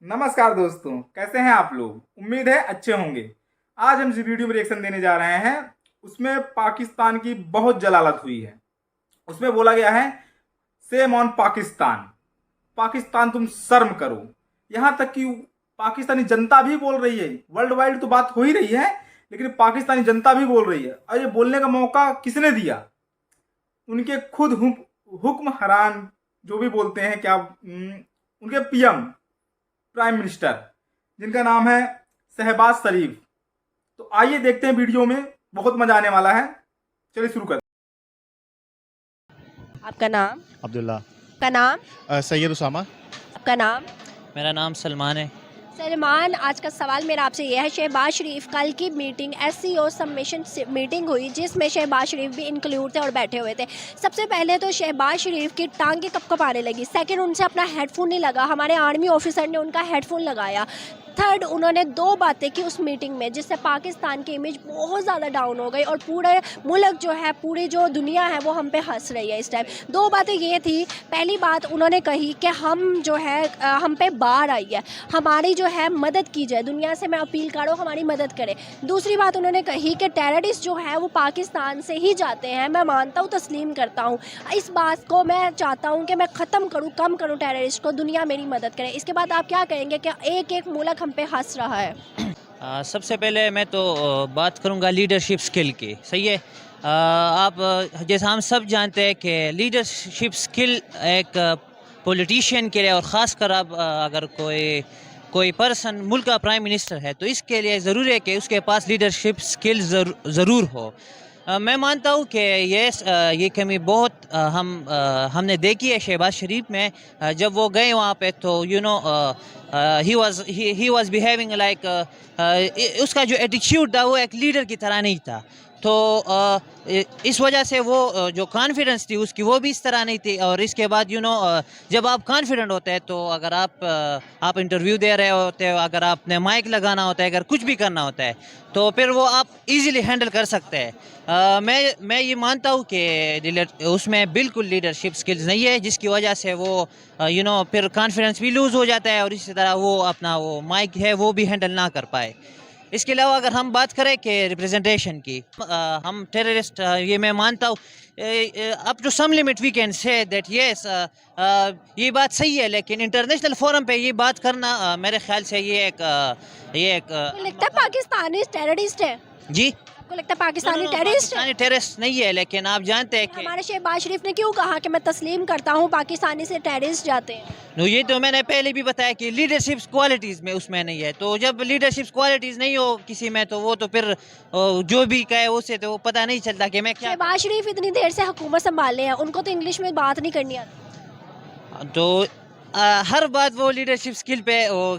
नमस्कार दोस्तों, कैसे हैं आप लोग? उम्मीद है अच्छे होंगे। आज हम जिस वीडियो में रिएक्शन देने जा रहे हैं उसमें पाकिस्तान की बहुत जलालत हुई है। उसमें बोला गया है सेम ऑन पाकिस्तान। पाकिस्तान तुम शर्म करो। यहाँ तक कि पाकिस्तानी जनता भी बोल रही है। वर्ल्ड वाइड तो बात हो ही रही है, लेकिन पाकिस्तानी जनता भी बोल रही है। और ये बोलने का मौका किसने दिया? उनके खुद हुक्म हरान जो भी बोलते हैं क्या, उनके पीएम, प्राइम मिनिस्टर, जिनका नाम है शहबाज शरीफ। तो आइए देखते हैं वीडियो में, बहुत मजा आने वाला है। चलिए शुरू करते आपका नाम? अब्दुल्ला। आपका नाम? सैयद उसामा। आपका नाम? मेरा नाम सलमान है। सलमान, आज का सवाल मेरा आपसे यह है, शहबाज शरीफ कल की मीटिंग एससीओ सबमिशन मीटिंग हुई जिसमें शहबाज शरीफ भी इंक्लूड थे और बैठे हुए थे। सबसे पहले तो शहबाज शरीफ की टांगे कपकपाने लगी। सेकंड, उनसे अपना हेडफोन नहीं लगा, हमारे आर्मी ऑफिसर ने उनका हेडफोन लगाया। थर्ड, उन्होंने दो बातें की उस मीटिंग में जिससे पाकिस्तान की इमेज बहुत ज़्यादा डाउन हो गई और पूरे मुल्क जो है, पूरी जो दुनिया है वो हम पे हंस रही है इस टाइम। दो बातें ये थी, पहली बात उन्होंने कही कि हम जो है हम पे बाढ़ आई है, हमारी जो है मदद की जाए, दुनिया से मैं अपील करो हमारी मदद करें। दूसरी बात उन्होंने कही कि टेररिस्ट जो है वो पाकिस्तान से ही जाते हैं। मैं मानता हूँ, तस्लीम करता हूँ, इस बात को मैं चाहता हूँ कि मैं ख़त्म करूँ, कम करूँ टेररिस्ट को, दुनिया मेरी मदद करे। इसके बाद आप क्या कहेंगे कि एक एक मुल्क हम पे हंस रहा है? सबसे पहले मैं तो बात करूंगा लीडरशिप स्किल की। सही है। आप जैसा हम सब जानते हैं कि लीडरशिप स्किल एक पॉलिटिशियन के लिए, और ख़ास कर अब अगर कोई कोई पर्सन मुल्क का प्राइम मिनिस्टर है तो इसके लिए ज़रूरी है कि उसके पास लीडरशिप स्किल ज़रूर हो। मैं मानता हूँ कि ये कमी बहुत हमने देखी है शहबाज शरीफ में। जब वो गए वहाँ पे तो ही वाज बिहेविंग लाइक, उसका जो एटीट्यूड था वो एक लीडर की तरह नहीं था। तो इस वजह से वो जो कॉन्फिडेंस थी उसकी वो भी इस तरह नहीं थी। और इसके बाद जब आप कॉन्फिडेंट होते हैं तो अगर आप इंटरव्यू दे रहे होते हो, अगर आपने माइक लगाना होता है, अगर कुछ भी करना होता है तो फिर वो आप इजीली हैंडल कर सकते हैं। मैं ये मानता हूँ कि उसमें बिल्कुल लीडरशिप स्किल्स नहीं है, जिसकी वजह से वो फिर कॉन्फिडेंस भी लूज़ हो जाता है और इसी तरह वो अपना वो माइक है वो भी हैंडल ना कर पाए। इसके अलावा अगर हम बात करें कि रिप्रेजेंटेशन की, हम टेररिस्ट, ये मैं मानता हूँ up to some limit we can say that yes, ये बात सही है, लेकिन इंटरनेशनल फोरम पे ये बात करना मेरे ख्याल से ये एक आपको लगता है पाकिस्तानी टेररिस्ट है? जी। आपको लगता है पाकिस्तानी टेररिस्ट है? पाकिस्तानी टेररिस्ट नहीं है, लेकिन आप जानते हैं कि हमारे शहबाज शरीफ ने क्यों कहा कि मैं तस्लीम करता हूँ पाकिस्तानी से टेररिस्ट जाते हैं? ये तो मैंने पहले भी बताया कि लीडरशिप क्वालिटीज़ में उसमें नहीं है। तो जब लीडरशिप क्वालिटीज़ नहीं हो किसी में तो वो तो फिर जो भी कहे उससे तो पता नहीं चलता कि मैं क्या। शहबाज शरीफ इतनी देर से हुकूमत संभाले हैं, उनको तो इंग्लिश में बात नहीं करनी आती। तो हर बात वो लीडरशिप स्किल पे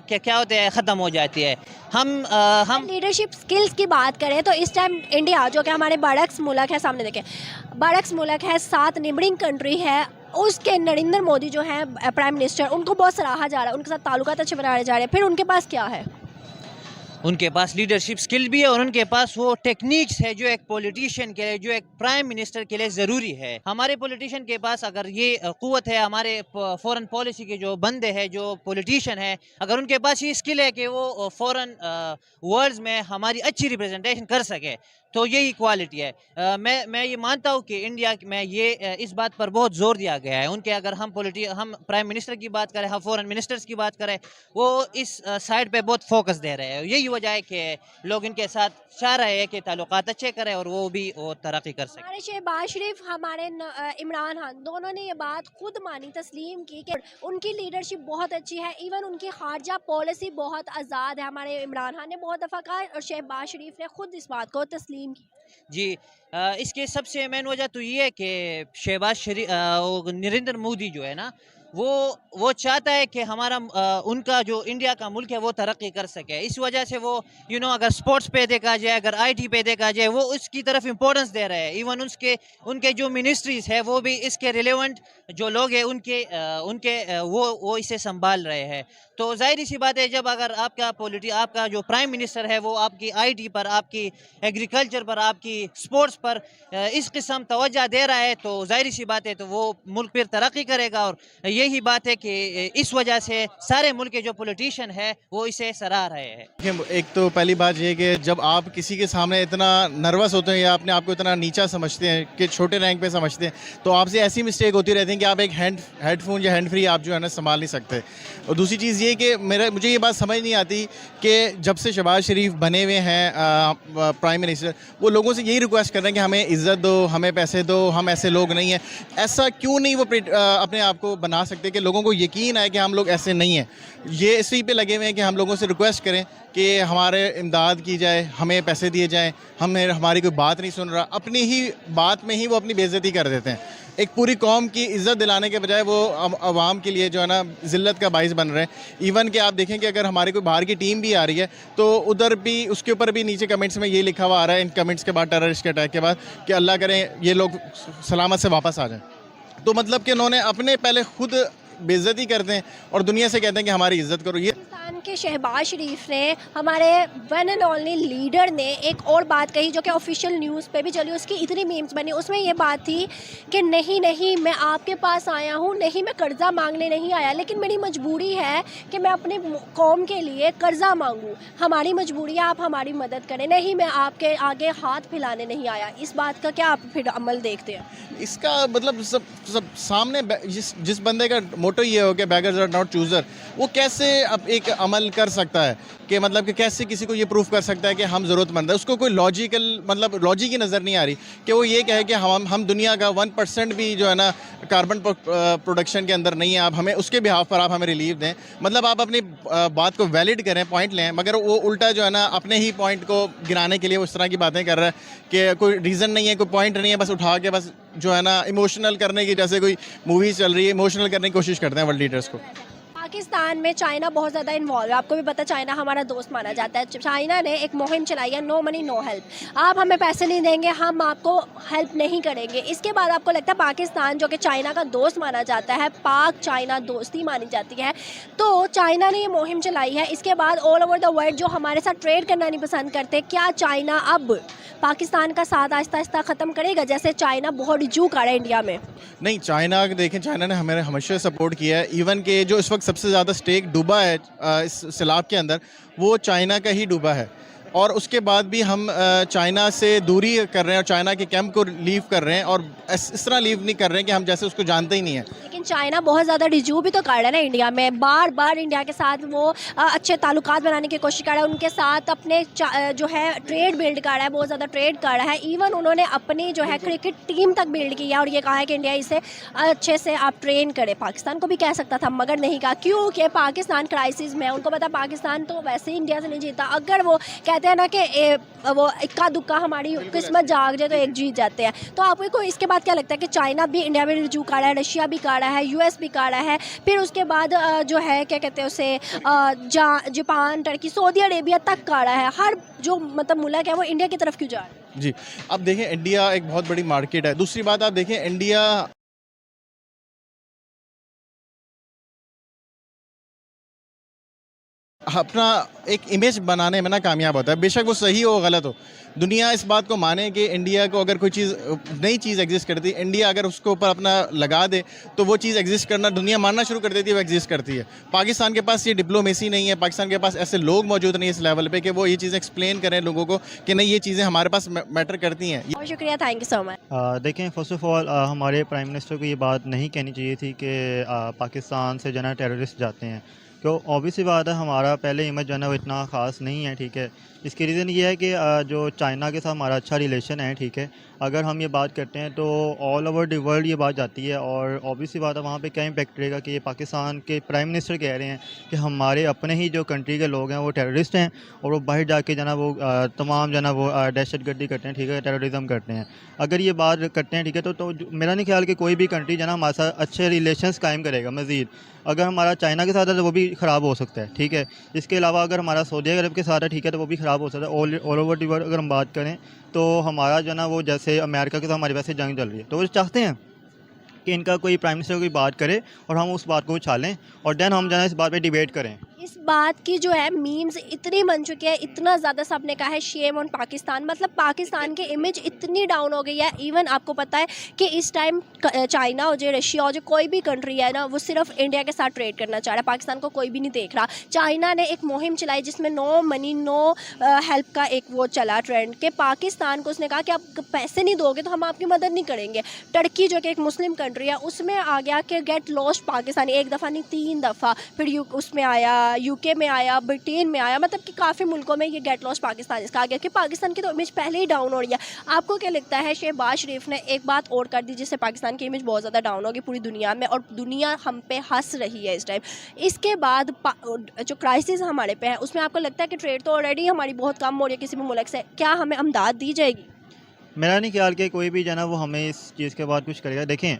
क्या क्या होते हैं ख़त्म हो जाती है। हम लीडरशिप स्किल्स की बात करें तो इस टाइम इंडिया जो कि हमारे बड़क्स मुल्क है, सामने देखें, बड़क्स मुल्क है, साथ निबरिंग कंट्री है, उसके नरेंद्र मोदी जो है प्राइम मिनिस्टर, उनको बहुत सराहा जा रहा है, उनके साथ ताल्लुकात अच्छे बनाए जा रहे हैं। फिर उनके पास क्या है? उनके पास लीडरशिप स्किल भी है और उनके पास वो टेक्निक्स है जो एक पॉलिटिशियन के लिए, जो एक प्राइम मिनिस्टर के लिए ज़रूरी है। हमारे पॉलिटिशियन के पास अगर ये क़ुव्वत है, हमारे फॉरेन पॉलिसी के जो बंदे हैं, जो पॉलिटिशियन है, अगर उनके पास ये स्किल है कि वो फॉरेन वर्ल्ड्स में हमारी अच्छी रिप्रेजेंटेशन कर सके, तो यही क्वालिटी है। मैं ये मानता हूँ कि इंडिया में ये इस बात पर बहुत जोर दिया गया है उनके। अगर हम प्राइम मिनिस्टर की बात करें, हम फॉरेन मिनिस्टर्स की बात करें, वो इस साइड पे बहुत फोकस दे रहे हैं। यही वजह है कि लोग इनके साथ चाह रहे हैं कि ताल्लुकात अच्छे करें और वो भी वो तरक्की कर सकें। हमारे शहबाज शरीफ, हमारे इमरान खान, दोनों ने ये बात खुद मानी, तस्लीम की कि उनकी लीडरशिप बहुत अच्छी है, इवन उनकी खारजा पॉलिसी बहुत आज़ाद है। हमारे इमरान खान ने बहुत दफ़ा कहा और शहबाज शरीफ ने खुद इस बात को तस्लीम की। जी। इसके सबसे मेन वजह तो ये है कि शहबाज शरीफ, नरेंद्र मोदी जो है ना, वो चाहता है कि उनका जो इंडिया का मुल्क है वो तरक्की कर सके। इस वजह से वो अगर स्पोर्ट्स पे देखा जाए, अगर आईटी पे देखा जाए, वो उसकी तरफ इंपॉर्टेंस दे रहे हैं। इवन उनके जो मिनिस्ट्रीज है वो भी इसके रिलेवेंट जो लोग हैं वो इसे संभाल रहे हैं। तो जाहिर सी बात है, जब अगर आपका जो प्राइम मिनिस्टर है वो आपकी आईटी पर, आपकी एग्रीकल्चर पर, आपकी स्पोर्ट्स पर इस किस्म तवज्जो दे रहा है, तो जाहिर सी बात है तो वो मुल्क फिर तरक्की करेगा। और यही बात है कि इस वजह से सारे मुल्क के जो पॉलिटिशियन है वो इसे सराह रहे हैं। देखिए, एक तो पहली बात ये कि जब आप किसी के सामने इतना नर्वस होते हैं या अपने आप को इतना नीचा समझते हैं कि छोटे रैंक पे समझते हैं, तो आपसे ऐसी मिस्टेक होती रहती है कि आप एक हेडफोन या हैंड फ्री आप जो है ना संभाल नहीं सकते। और दूसरी चीज़ ये कि मुझे ये बात समझ नहीं आती कि जब से शहबाज शरीफ बने हुए हैं प्राइम मिनिस्टर, वो लोगों से यही रिक्वेस्ट कर रहे हैं कि हमें इज़्ज़त दो, हमें पैसे दो, हम ऐसे लोग नहीं हैं। ऐसा क्यों नहीं वो अपने आप को बना सकते कि लोगों को यकीन आए कि हम लोग ऐसे नहीं हैं। ये इसी पे लगे हुए हैं कि हम लोगों से रिक्वेस्ट करें कि हमारे इमदाद की जाए, हमें पैसे दिए जाएं, हमारी कोई बात नहीं सुन रहा। अपनी ही बात में ही वो अपनी बेइज्जती कर देते हैं। एक पूरी कौम की इज़्ज़त दिलाने के बजाय वो आवाम के लिए जो है ना ज़िल्लत का बाइस बन रहे हैं। इवन कि आप देखें कि अगर हमारी कोई बाहर की टीम भी आ रही है तो उधर भी उसके ऊपर भी नीचे कमेंट्स में ये लिखा हुआ आ रहा है, इन कमेंट्स के बाद, टेररिस्ट के अटैक के बाद, कि अल्लाह करें ये लोग सलामत से वापस आ जाएं। तो मतलब कि उन्होंने अपने पहले खुद बेइज्जती करते हैं और दुनिया से कहते हैं कि हमारी इज़्ज़त करो। ये पाकिस्तान के शहबाज शरीफ ने, हमारे वन एंड ओनली लीडर ने एक और बात कही जो कि ऑफिशियल न्यूज़ पे भी चली, उसकी इतनी मीम्स बनी। उसमें ये बात थी कि नहीं नहीं मैं आपके पास आया हूँ, नहीं मैं कर्ज़ा मांगने नहीं आया, लेकिन मेरी मजबूरी है कि मैं अपनी कौम के लिए कर्ज़ा मांगूँ। हमारी मजबूरी है, आप हमारी मदद करें, नहीं मैं आपके आगे हाथ फैलाने नहीं आया। इस बात का क्या आप फिर अमल देखते हैं? इसका मतलब सब सामने जिस बंदे का मोटो ये हो कि बेगर्स आर नॉट चूज़र, वो कैसे अब एक अमल कर सकता है कि मतलब कि कैसे किसी को ये प्रूफ कर सकता है कि हम ज़रूरतमंद है। उसको कोई लॉजिक ही नज़र नहीं आ रही कि वो ये कहे कि हम दुनिया का 1% भी जो है ना कार्बन प्रोडक्शन के अंदर नहीं है, आप हमें उसके बिहाफ पर आप हमें रिलीफ दें। मतलब आप अपनी बात को वैलिड करें, पॉइंट लें, मगर वो उल्टा जो है ना अपने ही पॉइंट को गिराने के लिए उस तरह की बातें कर रहा है कि कोई रीज़न नहीं है, कोई पॉइंट नहीं है, बस उठा के बस जो है ना इमोशनल करने की, जैसे कोई मूवीज़ चल रही है, इमोशनल करने की कोशिश करते हैं वर्ल्ड लीडर्स को। पाकिस्तान में चाइना बहुत ज़्यादा इन्वॉल्व है, आपको भी पता, चाइना हमारा दोस्त माना जाता है। चाइना ने एक मुहिम चलाई है, नो मनी नो हेल्प। आप हमें पैसे नहीं देंगे, हम आपको हेल्प नहीं करेंगे। इसके बाद आपको लगता है पाकिस्तान जो कि चाइना का दोस्त माना जाता है, पाक चाइना दोस्ती मानी जाती है, तो चाइना ने ये मुहिम चलाई है। इसके बाद ऑल ओवर द वर्ल्ड जो हमारे साथ ट्रेड करना नहीं पसंद करते, क्या चाइना अब पाकिस्तान का साथ आहिस्ता आहिस्ता ख़त्म करेगा? जैसे चाइना बहुत रिजू कर रहा है इंडिया में। नहीं, चाइना देखें, चाइना ने हमें हमेशा सपोर्ट किया है। इवन के जो इस वक्त सबसे ज़्यादा स्टेक डूबा है इस सैलाब के अंदर, वो चाइना का ही डूबा है। और उसके बाद भी हम चाइना से दूरी कर रहे हैं और चाइना के कैंप को लीव कर रहे हैं, और इस तरह लीव नहीं कर रहे हैं कि हम जैसे उसको जानते ही नहीं हैं। लेकिन चाइना बहुत ज़्यादा रिजू भी तो कर रहा है ना इंडिया में, बार बार इंडिया के साथ वो अच्छे ताल्लुकात बनाने की कोशिश कर रहा है, उनके साथ अपने जो है ट्रेड बिल्ड कर रहा है, बहुत ज़्यादा ट्रेड कर रहा है। इवन उन्होंने अपनी जो है क्रिकेट टीम तक बिल्ड की है और ये कहा है कि इंडिया इसे अच्छे से आप ट्रेन करें। पाकिस्तान को भी कह सकता था मगर नहीं कहा, क्योंकि पाकिस्तान क्राइसिस में, उनको पता पाकिस्तान तो वैसे ही इंडिया से नहीं जीता। अगर वो कहते हैं ना कि वो इक्का दुक्का हमारी किस्मत जाग जाए तो एक जीत जाते हैं। तो आपको इसके बाद क्या लगता है कि चाइना भी इंडिया में रिजू कर रहा है, रशिया भी कर रहा है, यूएस भी कर रहा है, फिर उसके बाद जो है क्या कहते हैं उसे जापान, टर्की, सऊदी अरेबिया तक कर रहा है। हर जो मतलब मुल्क है वो इंडिया की तरफ क्यों जा रहा है? जी, अब देखें, इंडिया एक बहुत बड़ी मार्केट है। दूसरी बात आप देखें, इंडिया अपना एक इमेज बनाने में ना कामयाब होता है, बेशक वो सही हो गलत हो। दुनिया इस बात को माने कि इंडिया को अगर कोई चीज़, नई चीज़ एग्जिस्ट करती है, इंडिया अगर उसको ऊपर अपना लगा दे तो वो चीज़ एग्जिस्ट करना, दुनिया मानना शुरू कर देती है वो एग्जिस्ट करती है। पाकिस्तान के पास ये डिप्लोमेसी नहीं है, पाकिस्तान के पास ऐसे लोग मौजूद नहीं है इस लेवल पे कि वो ये चीज़ें एक्सप्लेन करें लोगों को कि नहीं, ये चीज़ें हमारे पास मैटर करती हैं। बहुत शुक्रिया, थैंक यू सो मच। देखें, फ़र्स्ट ऑफ़ ऑल हमारे प्राइम मिनिस्टर को ये बात नहीं कहनी चाहिए थी कि पाकिस्तान से जो है टेररिस्ट जाते हैं, तो ऑब्वियस सी बात है हमारा पहले इमेज जो है ना वो इतना ख़ास नहीं है, ठीक है। इसकी रीज़न ये है कि जो चाइना के साथ हमारा अच्छा रिलेशन है, ठीक है। अगर हम ये बात करते हैं तो ऑल ओवर द वर्ल्ड ये बात जाती है, और ऑब्वियस सी बात है वहाँ पे क्या इम्पैक्ट रहेगा कि ये पाकिस्तान के प्राइम मिनिस्टर कह रहे हैं कि हमारे अपने ही जो कंट्री के लोग हैं वो टेररिस्ट हैं, और वो बाहर जाके जो है ना वो तमाम जो है ना वो दहशतगर्दी करते हैं, ठीक है, टेररिज्म करते हैं। अगर ये बात करते हैं, ठीक है, तो मेरा नहीं ख्याल कि कोई भी कंट्री जो है ना हमारे साथ अच्छे रिलेशंस कायम करेगा। मज़ीद अगर हमारा चाइना के साथ है तो वो भी ख़राब हो सकता है, ठीक है। इसके अलावा अगर हमारा सऊदी अरब के साथ है, ठीक है, तो वो भी ख़राब हो सकता है। ऑल ओवर द वर्ल्ड अगर हम बात करें तो हमारा जो है ना वो जैसे अमेरिका के साथ हमारी वैसे जंग चल रही है, तो वो चाहते हैं कि इनका कोई प्राइम मिनिस्टर कोई बात करे और हम उस बात को उछालें और देन हम जो है इस बात पे डिबेट करें। इस बात की जो है मीम्स इतनी बन चुकी है, इतना ज़्यादा सबने कहा है शेम ऑन पाकिस्तान, मतलब पाकिस्तान की इमेज इतनी डाउन हो गई है। इवन आपको पता है कि इस टाइम चाइना हो जाए, रशिया हो जाए, कोई भी कंट्री है ना, वो सिर्फ इंडिया के साथ ट्रेड करना चाह रहा है, पाकिस्तान को कोई भी नहीं देख रहा। चाइना ने एक मुहिम चलाई जिसमें नो मनी नो हेल्प का एक वो चला ट्रेंड कि पाकिस्तान को उसने कहा कि आप पैसे नहीं दोगे तो हम आपकी मदद नहीं करेंगे। टर्की जो कि एक मुस्लिम कंट्री है उसमें आ गया कि गेट लॉस्ट पाकिस्तानी, एक दफ़ा नहीं 3 दफ़ा, फिर उसमें आया, यूके में आया, ब्रिटेन में आया, मतलब कि काफ़ी मुल्कों में ये गेट लॉस्ट पाकिस्तान इसका आ गया कि पाकिस्तान की तो इमेज पहले ही डाउन हो रही है। आपको क्या लगता है शहबाज शरीफ ने एक बात और कर दी जिससे पाकिस्तान की इमेज बहुत ज़्यादा डाउन होगी पूरी दुनिया में और दुनिया हम पे हंस रही है इस टाइम। इसके बाद जो क्राइसिस हमारे पे है उसमें आपको लगता है कि ट्रेड तो ऑलरेडी हमारी बहुत कम हो रही है किसी भी मुल्क से, क्या हमें अमदाद दी जाएगी? मेरा नहीं ख्याल कि कोई भी जो है ना वो हमें इस चीज़ के बाद कुछ करेगा। देखें,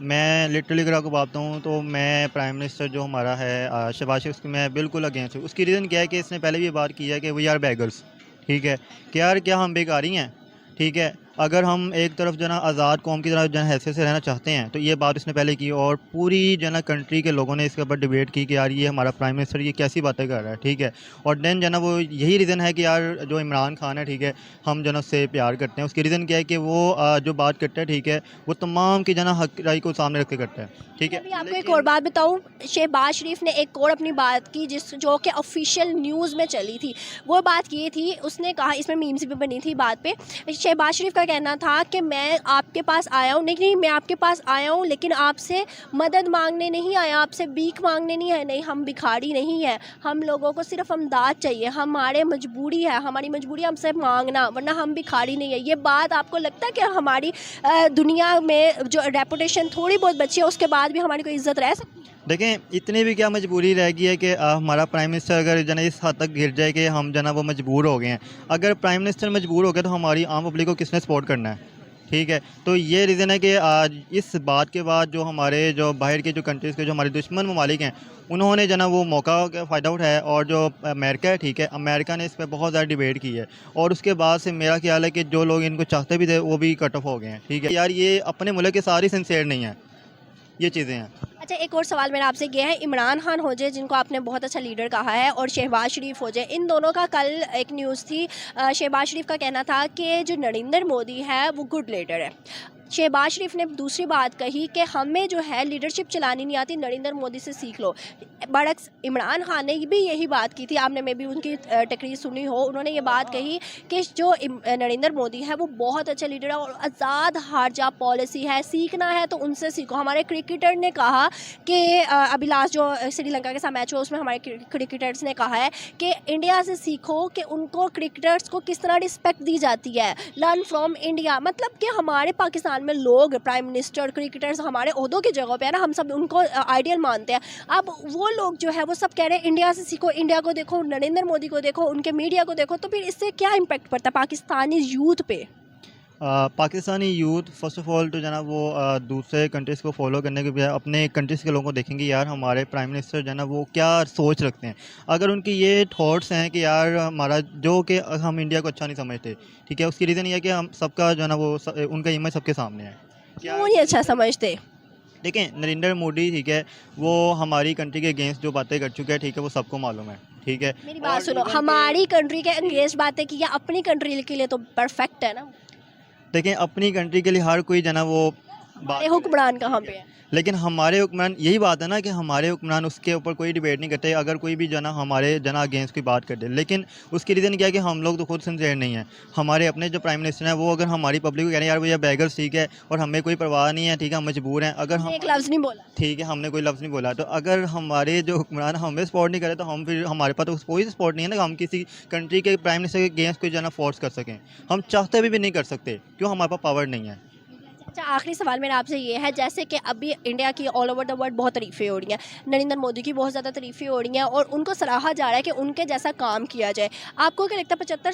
मैं लिटरली अगर आपको बात बताऊँ तो मैं प्राइम मिनिस्टर जो हमारा है शहबाज शरीफ, उसकी मैं बिल्कुल अगेंस्ट हूँ। उसकी रीज़न क्या है कि इसने पहले भी बात की है कि वी आर बेगर्स, ठीक है, कि यार क्या हम बेकारी हैं, ठीक है। अगर हम एक तरफ जो है ना आज़ाद कौम की तरफ जो है हैसियत से रहना चाहते हैं तो ये बात इसने पहले की और पूरी जो है ना कंट्री के लोगों ने इसके ऊपर डिबेट की कि यार ये हमारा प्राइम मिनिस्टर ये कैसी बातें कर रहा है, ठीक है। और देन जो है ना वो यही रीज़न है कि यार जो इमरान खान है, ठीक है, हम जो है ना उससे प्यार करते हैं। उसकी रीज़न क्या है कि वो जो बात करता है, ठीक है, वो तमाम की जो है ना हक राय को सामने रख के करता है, ठीक है। अभी आपको एक और बात बताऊं, शहबाज शरीफ ने एक और अपनी बात की जो कि ऑफिशियल न्यूज़ में चली थी। वो बात ये थी, उसने कहा, इसमें मीम्स भी बनी थी बात पे, शहबाज शरीफ का कहना था कि मैं आपके पास आया हूँ, नहीं मैं आपके पास आया हूँ लेकिन आपसे मदद मांगने नहीं आया, आपसे भीख मांगने नहीं है, नहीं हम भिखारी नहीं है, हम लोगों को सिर्फ अमदाद चाहिए, हमारे मजबूरी है, हमारी मजबूरी हमसे मांगना, वरना हम भिखारी नहीं है। ये बात आपको लगता है कि हमारी दुनिया में जो रेपुटेशन थोड़ी बहुत बची है उसके बाद भी हमारी कोई इज्जत रह सकती है? देखें, इतनी भी क्या मजबूरी रह गई है कि हमारा प्राइम मिनिस्टर अगर जना इस हद तक गिर जाए कि हम जना वो मजबूर हो गए हैं। अगर प्राइम मिनिस्टर मजबूर हो गया तो हमारी आम पब्लिक को किसने सपोर्ट करना है, ठीक है। तो ये रीज़न है कि आज इस बात के बाद जो हमारे जो बाहर के जो कंट्रीज़ के जो हमारे दुश्मन ममालिक हैं उन्होंने जना वो मौका का फ़ायदा उठाया और जो अमेरिका है, ठीक है, अमेरिका ने इस पर बहुत ज़्यादा डिबेट की है और उसके बाद से मेरा ख्याल है कि जो लोग इनको चाहते भी थे वो भी कट ऑफ हो गए हैं, ठीक है। यार ये अपने मुल्क के सारे सिंसियर नहीं हैं, ये चीज़ें हैं। अच्छा, एक और सवाल मेरा आपसे ये है, इमरान खान हो जाए जिनको आपने बहुत अच्छा लीडर कहा है और शहबाज शरीफ हो जाए, इन दोनों का कल एक न्यूज़ थी, शहबाज शरीफ का कहना था कि जो नरेंद्र मोदी है वो गुड लीडर है। शहबाज शरीफ ने दूसरी बात कही कि हमें जो है लीडरशिप चलानी नहीं आती, नरेंद्र मोदी से सीख लो। बरक्स इमरान खान ने भी यही बात की थी, आपने मे भी उनकी तकरीर सुनी हो, उन्होंने ये बात कही कि जो नरेंद्र मोदी है वो बहुत अच्छा लीडर है और आज़ाद हारजा पॉलिसी है, सीखना है तो उनसे सीखो। हमारे क्रिकेटर ने कहा कि अभी लास्ट जो श्रीलंका के साथ मैच हुआ उसमें हमारे क्रिकेटर्स ने कहा है कि इंडिया से सीखो कि उनको क्रिकेटर्स को किस तरह रिस्पेक्ट दी जाती है, लर्न फ्रॉम इंडिया। मतलब कि हमारे पाकिस्तान में लोग प्राइम मिनिस्टर क्रिकेटर्स हमारे ओहदों की जगह पे है ना, हम सब उनको आइडियल मानते हैं। अब वो लोग जो है वो सब कह रहे हैं इंडिया से सीखो, इंडिया को देखो, नरेंद्र मोदी को देखो, उनके मीडिया को देखो, तो फिर इससे क्या इम्पैक्ट पड़ता है पाकिस्तानी यूथ पे? Pakistani youth first of all तो जना वो दूसरे कंट्रीज़ को फॉलो करने के बजाय अपने कंट्रीज़ के लोगों को देखेंगे यार हमारे प्राइम मिनिस्टर जो है ना वो क्या सोच रखते हैं। अगर उनकी ये थॉट्स हैं कि यार हमारा जो कि हम इंडिया को अच्छा नहीं समझते, ठीक है, उसकी रीज़न ये है कि हम सबका जो है ना वो उनका इमेज सबके सामने है। क्यों नहीं अच्छा समझते? देखें, नरेंद्र मोदी, ठीक है, वो हमारी कंट्री के अगेंस्ट जो बातें कर चुके हैं, ठीक है, वो सबको मालूम है, ठीक है। मेरी बात सुनो, हमारी कंट्री के अगेंस्ट बातें की या अपनी कंट्री के लिए तो परफेक्ट है ना। देखें, अपनी कंट्री के लिए हर कोई जना वो हुक्मरान कहाँ पे है? लेकिन हमारे हुक्मरान, यही बात है ना कि हमारे हुक्मरान उसके ऊपर कोई डिबेट नहीं करते। अगर कोई भी जना हमारे जना अगेंस्ट की बात कर दे, लेकिन उसकी रीज़न क्या है कि हम लोग तो खुद सिंसियर नहीं है। हमारे अपने जो प्राइम मिनिस्टर हैं वो अगर हमारी पब्लिक को कह रहे हैं यार भैया बेगर्स, ठीक है, और हमें कोई परवाह नहीं है, ठीक है, हम मजबूर हैं, अगर हम एक लफ्ज़ नहीं बोला, ठीक है, हमने कोई लफ्ज़ नहीं बोला, तो अगर हमारे जो हुक्मरान हमें सपोर्ट नहीं करे तो हम फिर हमारे पास तो कोई सपोर्ट नहीं है ना, हम किसी कंट्री के प्राइम मिनिस्टर के अगेंस्ट कोई जना फोर्स कर सकें। हम चाहते भी नहीं कर सकते, क्यों, हमारे पास पावर नहीं है। अच्छा, आखिरी सवाल मेरा आपसे ये है, जैसे कि अभी इंडिया की ऑल ओवर द वर्ल्ड बहुत तारीफ़ें हो रही हैं, नरेंद्र मोदी की बहुत ज़्यादा तारीफ़ें हो रही हैं और उनको सराहा जा रहा है कि उनके जैसा काम किया जाए। आपको क्या लगता है 75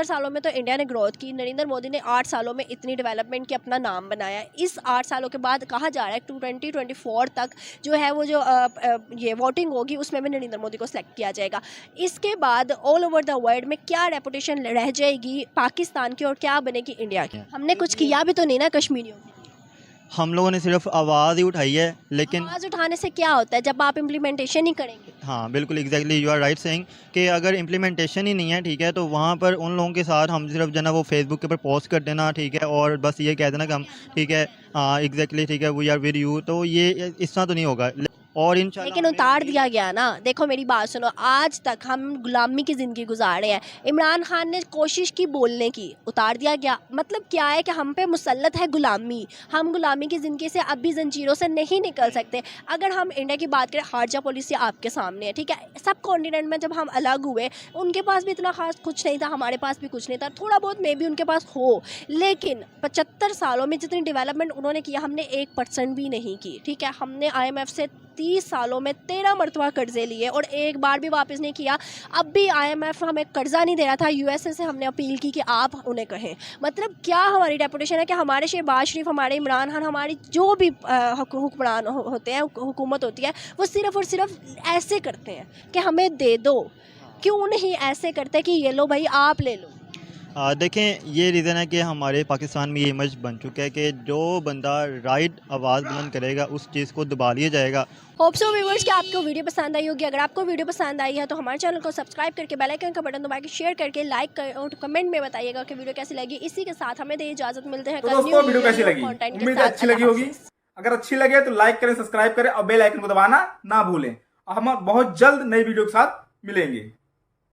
सालों में तो इंडिया ने ग्रोथ की, नरेंद्र मोदी ने 8 सालों में इतनी डेवलपमेंट की अपना नाम बनाया। इस 8 सालों के बाद कहा जा रहा है 2024 तक जो है वो जो ये वोटिंग होगी उसमें भी नरेंद्र मोदी को सिलेक्ट किया जाएगा। इसके बाद ऑल ओवर द वर्ल्ड में क्या रेपुटेशन रह जाएगी पाकिस्तान की और क्या बनेगी इंडिया की? हमने कुछ किया भी तो नहीं ना कश्मीरियों की। हम लोगों ने सिर्फ आवाज़ ही उठाई है, लेकिन आवाज़ उठाने से क्या होता है जब आप इम्प्लीमेंटेशन ही करेंगे? हाँ बिल्कुल exactly you are right saying कि अगर इम्प्लीमेंटेशन ही नहीं है, ठीक है, तो वहाँ पर उन लोगों के साथ हम सिर्फ जो ना वो फेसबुक के ऊपर पोस्ट कर देना, ठीक है, और बस ये कह देना कि हम ठीक है, हाँ एग्जैक्टली ठीक है, वी आर विद यू, तो ये इस तरह तो नहीं होगा। और इंशाल्लाह लेकिन उतार दिया गया ना। देखो मेरी बात सुनो, आज तक हम गुलामी की ज़िंदगी गुजारे हैं। इमरान खान ने कोशिश की बोलने की, उतार दिया गया। मतलब क्या है कि हम पे मुसल्लत है गुलामी। हम गुलामी की ज़िंदगी से अब भी जंजीरों से नहीं निकल सकते। अगर हम इंडिया की बात करें, खारजा पॉलिसी आपके सामने है, ठीक है। सब कॉन्टिनेंट में जब हम अलग हुए, उनके पास भी इतना खास कुछ नहीं था, हमारे पास भी कुछ नहीं था। थोड़ा बहुत मे भी उनके पास हो, लेकिन 75 सालों में जितनी डेवलपमेंट उन्होंने किया, हमने 1% भी नहीं की, ठीक है। हमने IMF से 30 सालों में 13 मरतबा कर्जे लिए और एक बार भी वापस नहीं किया। अब भी IMF हमें कर्जा नहीं दे रहा था। USA से हमने अपील की कि आप उन्हें कहें। मतलब क्या हमारी रेपुटेशन है कि हमारे शहबाज शरीफ, हमारे इमरान खान, हमारी जो भी हुक्मरान होते हैं, हुकूमत होती है, वो सिर्फ़ और सिर्फ ऐसे करते हैं कि हमें दे दो। क्यों नहीं ऐसे करते कि ये लो भाई आप ले लो? देखें, ये रीज़न है कि हमारे पाकिस्तान में ये इमेज बन चुका है कि जो बंदा राइट आवाज़ बुलंद करेगा उस चीज़ को दबा लिया जाएगा। होप सो व्यूअर्स कि आपको वीडियो पसंद आई होगी। अगर आपको वीडियो पसंद आई है तो हमारे चैनल को सब्सक्राइब करके बेल आइकन का बटन दबा के शेयर करके लाइक कर और कमेंट में बताइएगा कि वीडियो कैसी लगी। इसी के साथ हमें दे इजाज़त, मिलते हैं तो कल दोस्तों न्यू वीडियो कैसी लगी? कंटेंट के उम्मीद है साथ। अच्छी लगी अल्लाह होगी। हाफिज़। अगर अच्छी लगे तो लाइक करें, सब्सक्राइब करें और बेल आइकन को दबाना ना भूलें। हम बहुत जल्द नई वीडियो के साथ मिलेंगे।